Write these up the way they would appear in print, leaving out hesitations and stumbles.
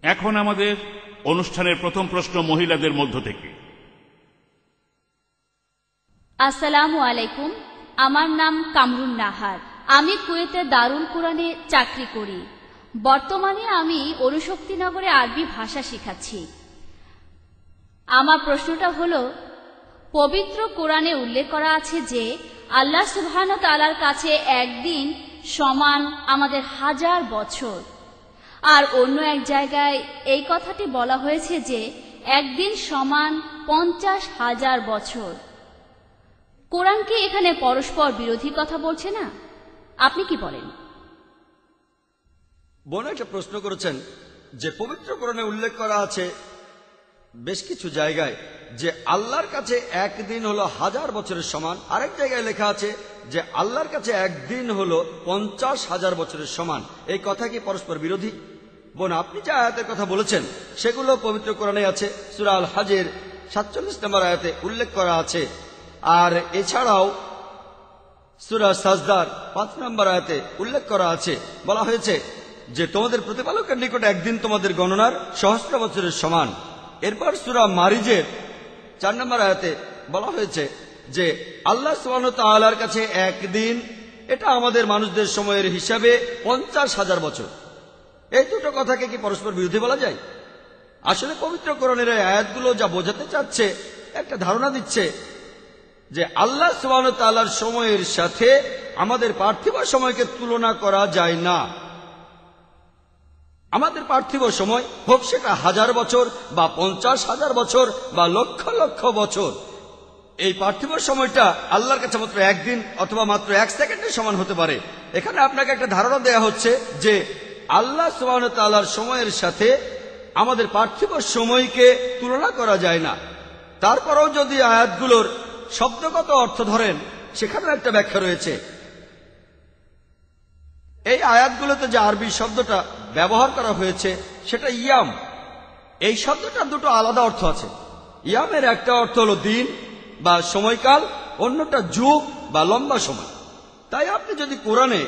এখন আমাদের অনুষ্ঠানের প্রথম প্রশ্ন মহিলাদের মধ্য থেকে। আসসালামু আলাইকুম, আমার নাম কামরুন নাহার। আমি কুয়েতে দারুল কুরআনে চাকরি করি। বর্তমানে আমি অনুশক্তিনগরে আরবি ভাষা শেখাচ্ছি। আমার প্রশ্নটা হলো, পবিত্র কোরআনে উল্লেখ করা আছে যে আল্লাহ সুবহানাহু ওয়া তাআলার কাছে একদিন সমান আমাদের 1000 বছর, আর অন্য এক জায়গায় এই কথাটি বলা হয়েছে যে একদিন সমান 50,000 বছর। কোরআন কি এখানে পরস্পর বিরোধী কথা বলছে না? আপনি কি বলেন? বোন একটা প্রশ্ন করেছেন যে পবিত্র কোরআনে উল্লেখ করা আছে বেশ কিছু জায়গায় যে আল্লাহর কাছে একদিন হলো 1000 বছরের সমান, আরেক জায়গায় লেখা আছে যে আল্লাহর কাছে একদিন হলো 50,000 বছরের সমান। এই কথা কি পরস্পর বিরোধী? বোন, আপনি যে আয়াতের কথা বলেছেন সেগুলো পবিত্র কোরআনে আছে। সূরা আল হাজের 47 নম্বর আয়াতে উল্লেখ করা আছে, আর এছাড়াও সূরা সাজদার 5 নম্বর আয়াতে উল্লেখ করা আছে। বলা হয়েছে যে তোমাদের প্রতিপালকের নিকট একদিন তোমাদের গণনার সহস্র বছরের সমান। এরপর সূরা মারিজের 4 নম্বর আয়াতে বলা হয়েছে যে আল্লাহ সুবহানাহু ওয়া তাআলার কাছে একদিন এটা আমাদের মানুষদের সময়ের হিসাবে 50,000 বছর। এই দুটো কথাকে কি পরস্পর বিরোধী বলা যায়? আসলে পবিত্র কোরআনের এই আয়াতগুলো যা বোঝাতে চাচ্ছে, একটা ধারণা দিচ্ছে যে আল্লাহ সুবহানাহু ওয়া তাআলার সময়ের সাথে আমাদের পার্থিব সময়কে তুলনা করা যায় না। আমাদের পার্থিব সময় হোক সেটা 1000 বছর বা 50,000 বছর বা লক্ষ লক্ষ বছর, এই পার্থিব সময়টা আল্লাহর কাছে মাত্র একদিন অথবা মাত্র 1 সেকেন্ডের সমান হতে পারে। এখানে আপনাকে একটা ধারণা দেয়া হচ্ছে যে আল্লাহ সুবহানাহু ওয়া তাআলার সময়ের সাথে আমাদের পার্থিব সময়কে তুলনা করা যায় না। তারপরেও যদি আয়াতগুলোর শব্দগত অর্থ ধরেন, সেখানেও একটা ব্যাখ্যা রয়েছে। এই আয়াতগুলোতে যে আরবি শব্দটা ব্যবহার করা হয়েছে সেটা ইয়াম। এই শব্দটার দুটো আলাদা অর্থ আছে। ইয়ামের একটা অর্থ হলো দিন বা সময়কাল, অন্যটা যুগ বা লম্বা সময়। তাই আপনি যদি কোরআনে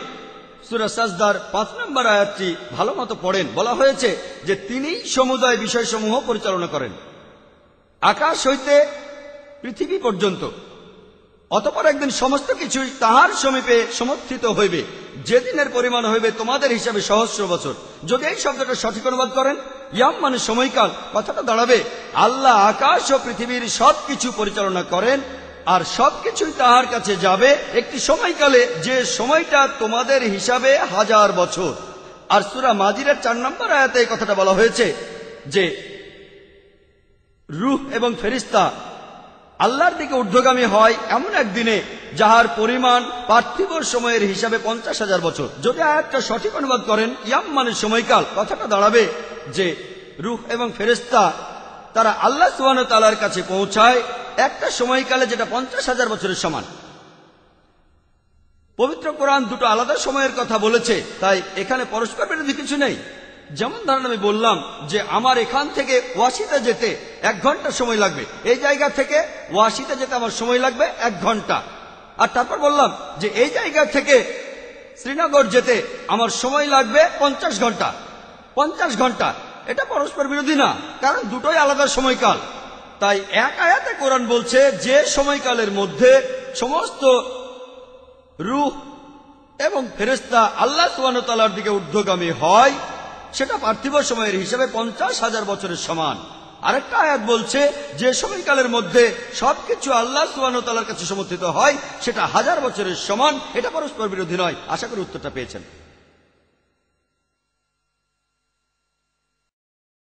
সূরা সাজদার 5 নম্বর আয়াতটি ভালো মতো পড়েন, বলা হয়েছে যে তিনিই সমুদয় বিষয়সমূহ পরিচালনা করেন, আকাশ হইতে পৃথিবী পর্যন্ত। অতঃপর একদিন সমস্ত কিছুই তাহার সমীপে সমর্থিত হইবে, যেদিনের পরিমাণ হইবে তোমাদের হিসাবে সহস্র বছর। যদি এই শব্দটা সঠিক অনুবাদ করেন, ইয়াম মানে সময়কাল, কথাটা দাঁড়াবে আল্লাহ আকাশ ও পৃথিবীর সবকিছু পরিচালনা করেন, আর সবকিছুই তাহার কাছে যাবে একটি সময়কালে, যে সময়টা তোমাদের হিসাবে 1000 বছর। আর সূরা মাজিদের 4 নম্বর আয়াতে এই কথাটা বলা হয়েছে যে রূহ এবং ফেরেশতা আল্লাহর দিকে ঊর্ধ্বগামী হয় এমন একদিনে যাহার পরিমাণ পার্থিব সময়ের হিসাবে 50,000 বছর। যদি আয়াতটা সঠিক অনুবাদ করেন, ইয়াম মানে সময়কাল, কথাটা দাঁড়াবে যে রূহ এবং ফেরেশতা তারা আল্লাহ সুবহানাহু ওয়া তাআলার কাছে পৌঁছায় একটা সময়কালে যেটা 50,000 বছরের সমান। পবিত্র কোরআন দুটো আলাদা সময়ের কথা বলেছে, তাই এখানে পরস্পর বিরোধী কিছু নেই। যেমন ধরেন আমি বললাম যে আমার এখান থেকে ওয়াশিতে যেতে 1 ঘন্টা সময় লাগবে, এই জায়গা থেকে ওয়াশিতে যেতে আমার সময় লাগবে 1 ঘন্টা। আর তারপর বললাম যে এই জায়গা থেকে শ্রীনগর যেতে আমার সময় লাগবে 50 ঘন্টা। 50 ঘন্টা এটা পরস্পর বিরোধী না, কারণ দুটোই আলাদা সময়কাল। তাই এক আয়াতে কোরআন বলছে যে সময়কালের মধ্যে সমস্ত রূহ এবং ফেরেশতা আল্লাহ সুবহানাহু ওয়া তাআলার দিকে ঊর্ধ্বগামী হয়, সেটা পার্থিব সময়ের হিসাবে 50,000 বছরের সমান। আরেকটা আয়াত বলছে যে সময়কালের মধ্যে সবকিছু আল্লাহ সুবহানাহু ওয়া তাআলার কাছে সমর্থিত হয়, সেটা 1000 বছরের সমান। এটা পরস্পর বিরোধী নয়। আশা করি উত্তরটা পেয়েছেন।